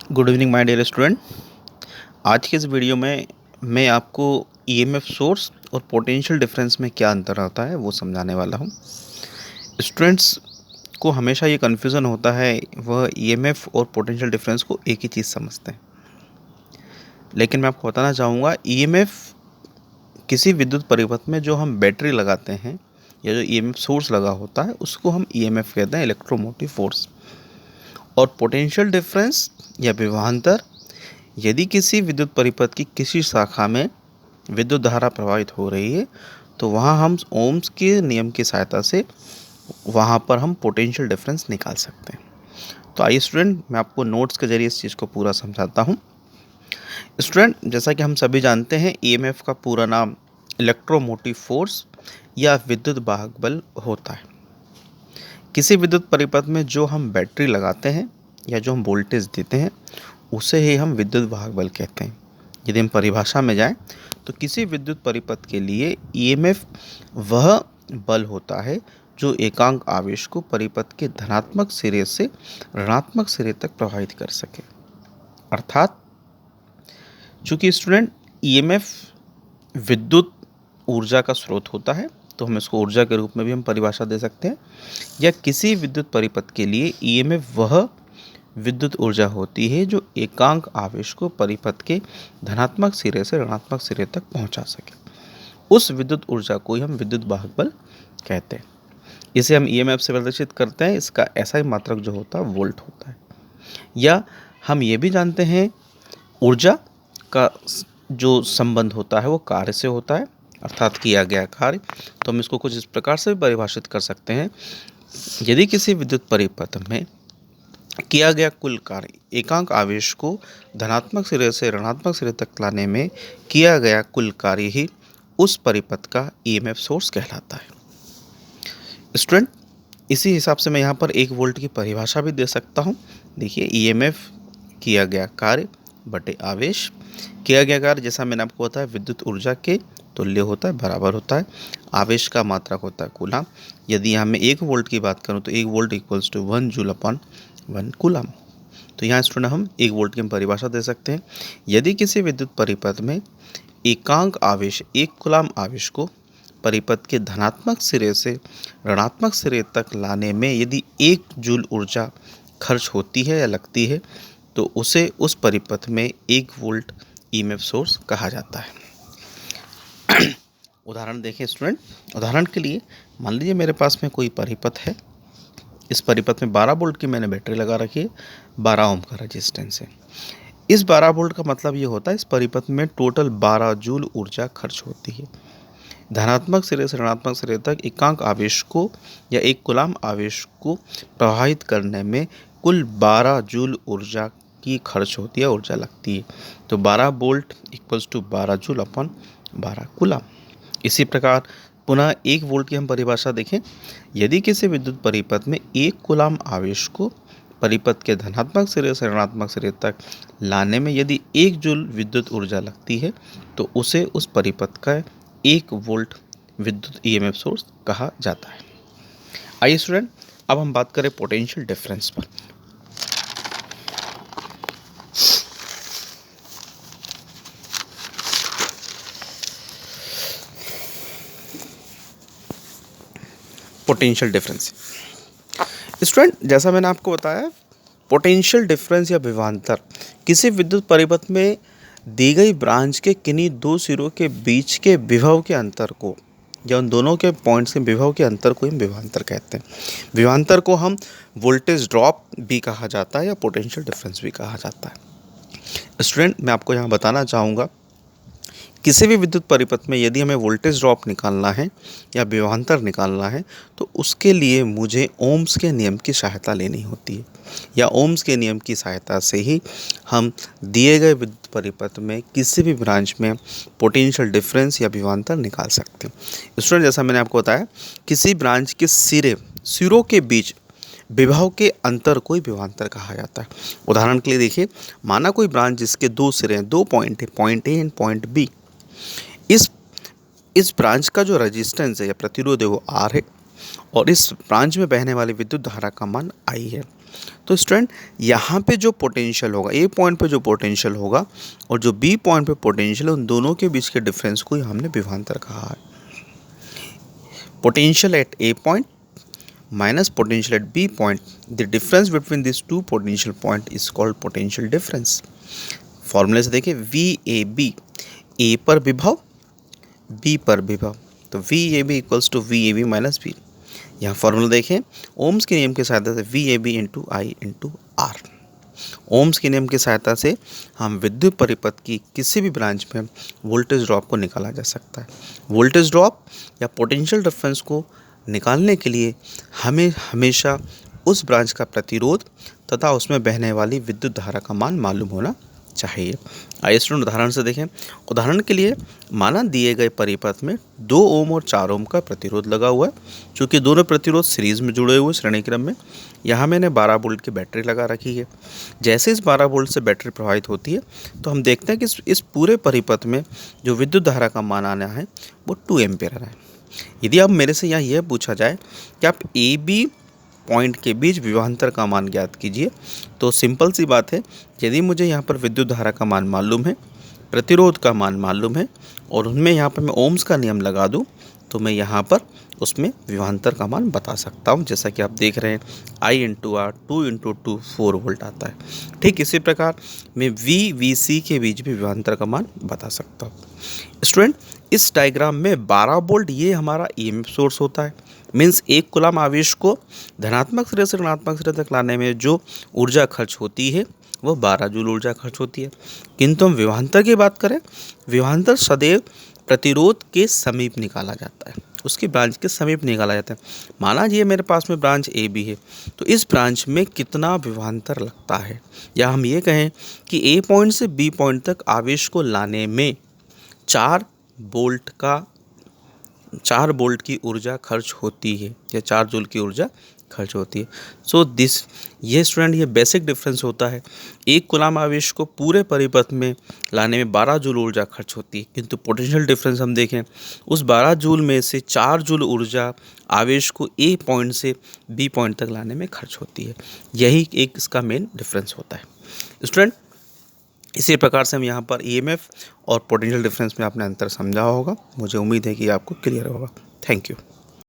Good evening my dear student. आज के इस वीडियो में मैं आपको ईएमएफ सोर्स और पोटेंशियल डिफरेंस में क्या अंतर होता है वो समझाने वाला हूँ। स्टूडेंट्स को हमेशा ये कन्फ्यूज़न होता है, वह ईएमएफ और पोटेंशियल डिफरेंस को एक ही चीज़ समझते हैं। लेकिन मैं आपको बताना चाहूँगा, ईएमएफ किसी विद्युत परिपथ में जो हम बैटरी लगाते हैं या जो ईएमएफ सोर्स लगा होता है उसको हम ईएमएफ कहते हैं, इलेक्ट्रोमोटिव फोर्स। और पोटेंशियल डिफरेंस या विभवांतर, यदि किसी विद्युत परिपथ की किसी शाखा में विद्युत धारा प्रवाहित हो रही है तो वहाँ हम ओम्स के नियम की सहायता से वहाँ पर हम पोटेंशियल डिफरेंस निकाल सकते हैं। तो आइए स्टूडेंट, मैं आपको नोट्स के जरिए इस चीज़ को पूरा समझाता हूँ। स्टूडेंट, जैसा कि हम सभी जानते हैं, ईएमएफ का पूरा नाम इलेक्ट्रोमोटिव फोर्स या विद्युत वाहक बल होता है। किसी विद्युत परिपथ में जो हम बैटरी लगाते हैं या जो हम वोल्टेज देते हैं उसे ही हम विद्युत वाहक बल कहते हैं। यदि हम परिभाषा में जाएं तो किसी विद्युत परिपथ के लिए ईएमएफ वह बल होता है जो एकांक आवेश को परिपथ के धनात्मक सिरे से ऋणात्मक सिरे तक प्रभावित कर सके। अर्थात चूंकि स्टूडेंट ईएमएफ विद्युत ऊर्जा का स्रोत होता है तो हम इसको ऊर्जा के रूप में भी हम परिभाषा दे सकते हैं, या किसी विद्युत परिपथ के लिए ईएमएफ वह विद्युत ऊर्जा होती है जो एकांक आवेश को परिपथ के धनात्मक सिरे से ऋणात्मक सिरे तक पहुंचा सके। उस विद्युत ऊर्जा को ही हम विद्युत वाहक बल कहते हैं। इसे हम ईएमएफ से प्रदर्शित करते हैं। इसका ऐसा ही मात्रक जो होता है वोल्ट होता है। या हम ये भी जानते हैं, ऊर्जा का जो संबंध होता है वो कार्य से होता है, अर्थात किया गया कार्य। तो हम इसको कुछ इस प्रकार से भी परिभाषित कर सकते हैं, यदि किसी विद्युत परिपथ में किया गया कुल कार्य एकांक आवेश को धनात्मक सिरे से ऋणात्मक सिरे तक लाने में किया गया कुल कार्य ही उस परिपथ का ईएमएफ सोर्स कहलाता है। स्टूडेंट, इसी हिसाब से मैं यहाँ पर 1 वोल्ट की परिभाषा भी दे सकता हूँ। देखिए, ईएमएफ किया गया कार्य बटे आवेश। किया गया कार्य, जैसा मैंने आपको बताया, विद्युत ऊर्जा के तुल्य होता है, बराबर होता है। आवेश का मात्रक होता है कूलाम। यदि यहाँ मैं 1 वोल्ट की बात करूँ तो 1 volt equals to 1 joule upon 1 coulomb. तो यहाँ स्टूडेंट हम 1 वोल्ट की परिभाषा दे सकते हैं। यदि किसी विद्युत परिपथ में एकांक आवेश 1 कूलाम आवेश को परिपथ के धनात्मक सिरे से ऋणात्मक सिरे तक लाने में यदि 1 जूल ऊर्जा खर्च होती है या लगती है तो उसे उस परिपथ में 1 वोल्ट ईएमएफ सोर्स कहा जाता है। उदाहरण देखें स्टूडेंट। उदाहरण के लिए मान लीजिए मेरे पास में कोई परिपथ है। इस परिपथ में 12 वोल्ट की मैंने बैटरी लगा रखी है, 12 ओम का रेजिस्टेंस है। इस 12 वोल्ट का मतलब ये होता है इस परिपथ में टोटल 12 जूल ऊर्जा खर्च होती है। धनात्मक सिरे से ऋणात्मक सिरे तक एकांक आवेश को या 1 कूलाम आवेश को प्रवाहित करने में कुल 12 जूल ऊर्जा की खर्च होती है, ऊर्जा लगती है। तो 12 volt equals to 12 joule upon 12 coulomb. इसी प्रकार पुनः 1 वोल्ट की हम परिभाषा देखें। यदि किसी विद्युत परिपथ में 1 कूलाम आवेश को परिपथ के धनात्मक सिरे से ऋणात्मक सिरे तक लाने में यदि 1 जूल विद्युत ऊर्जा लगती है तो उसे उस परिपथ का 1 वोल्ट विद्युत ईएमएफ सोर्स कहा जाता है। आइए स्टूडेंट, अब हम बात करें पोटेंशियल डिफरेंस पर। पोटेंशियल डिफरेंस स्टूडेंट, जैसा मैंने आपको बताया, पोटेंशियल डिफरेंस या विभवांतर किसी विद्युत परिपथ में दी गई ब्रांच के किन्हीं 2 सिरों के बीच के विभव के अंतर को या उन दोनों के पॉइंट्स के विभव के अंतर को हम विभवांतर कहते हैं। विभवांतर को हम वोल्टेज ड्रॉप भी कहा जाता है या पोटेंशियल डिफरेंस भी कहा जाता है। स्टूडेंट, मैं आपको यहाँ बताना चाहूँगा, किसी भी विद्युत परिपथ में यदि हमें वोल्टेज ड्रॉप निकालना है या विभवांतर निकालना है तो उसके लिए मुझे ओम्स के नियम की सहायता लेनी होती है, या ओम्स के नियम की सहायता से ही हम दिए गए विद्युत परिपथ में किसी भी ब्रांच में पोटेंशियल डिफरेंस या विभवांतर निकाल सकते हैं। स्टूडेंट, जैसा मैंने आपको बताया, किसी ब्रांच के सिरों के बीच विभव के अंतर को ही विभवांतर कहा जाता है। उदाहरण के लिए देखिए, माना कोई ब्रांच जिसके 2 सिरे हैं, 2 पॉइंट है, point A and point B. इस ब्रांच का जो रेजिस्टेंस है या प्रतिरोध है वो आर है और इस ब्रांच में बहने वाली विद्युत धारा का मान आई है। तो स्टूडेंट यहाँ पे जो पोटेंशियल होगा, ए पॉइंट पे जो पोटेंशियल होगा और जो बी पॉइंट पे पोटेंशियल है, उन दोनों के बीच के डिफरेंस को ही हमने विभवांतर कहा है। Potential at A point minus potential at B point, the difference between these two potential point is called potential difference। फॉर्मूले से देखिए VAB, A पर विभव, B पर विभव, तो VAB equals to VAB minus B। यहाँ फॉर्मूला देखें, ओम्स के नियम की सहायता से VAB into I into R। Ohm's के नियम की सहायता से हम विद्युत परिपथ की किसी भी ब्रांच में वोल्टेज ड्रॉप को निकाला जा सकता है। वोल्टेज ड्रॉप या पोटेंशियल डिफरेंस को निकालने के लिए हमें हमेशा उस ब्रांच का प्रतिरोध तथा उसमें बहने वाली विद्युत धारा का मान मालूम होना चाहिए। आइए स्टूडेंट उदाहरण से देखें। उदाहरण के लिए माना दिए गए परिपथ में 2 ओम और 4 ओम का प्रतिरोध लगा हुआ है। चूँकि दोनों प्रतिरोध सीरीज में जुड़े हुए श्रेणी क्रम में, यहाँ मैंने 12 वोल्ट की बैटरी लगा रखी है। जैसे इस 12 वोल्ट से बैटरी प्रभावित होती है तो हम देखते हैं कि इस पूरे परिपथ में जो विद्युत धारा का मान आना है वो 2 एम्पीयर है। यदि अब मेरे से यहाँ यह पूछा जाए कि आप ए बी पॉइंट के बीच विभवांतर का मान ज्ञात कीजिए, तो सिंपल सी बात है, यदि मुझे यहाँ पर विद्युत धारा का मान मालूम है, प्रतिरोध का मान मालूम है और उनमें यहाँ पर मैं ओम्स का नियम लगा दूँ, तो मैं यहाँ पर उसमें विभवांतर का मान बता सकता हूँ। जैसा कि आप देख रहे हैं I into R 2 into 2 4 volt आता है। ठीक इसी प्रकार मैं VVC के बीच भी विभवांतर का मान बता सकता हूँ। स्टूडेंट इस डायग्राम में 12 वोल्ट ये हमारा EMF सोर्स होता है। मीन्स एक कूलम आवेश को धनात्मक सिरे से ऋणात्मक सिरे तक लाने में जो ऊर्जा खर्च होती है वो 12 जूल ऊर्जा खर्च होती है। किंतु हम विभवांतर की बात करें, विभवांतर सदैव प्रतिरोध के समीप निकाला जाता है, उसकी ब्रांच के समीप निकाला जाता है। माना ये मेरे पास में ब्रांच ए बी है, तो इस ब्रांच में कितना विभवांतर लगता है, या हम ये कहें कि ए पॉइंट से बी पॉइंट तक आवेश को लाने में 4 वोल्ट की ऊर्जा खर्च होती है या 4 जूल की ऊर्जा खर्च होती है। सो ये स्टूडेंट ये बेसिक डिफरेंस होता है। एक कूलम आवेश को पूरे परिपथ में लाने में 12 जूल ऊर्जा खर्च होती है, किंतु पोटेंशियल डिफरेंस हम देखें, उस 12 जूल में से 4 जूल ऊर्जा आवेश को ए पॉइंट से बी पॉइंट तक लाने में खर्च होती है। यही एक इसका मेन डिफरेंस होता है। स्टूडेंट इसी प्रकार से हम यहाँ पर EMF और पोटेंशियल डिफरेंस में आपने अंतर समझा होगा। मुझे उम्मीद है कि आपको क्लियर होगा। Thank you.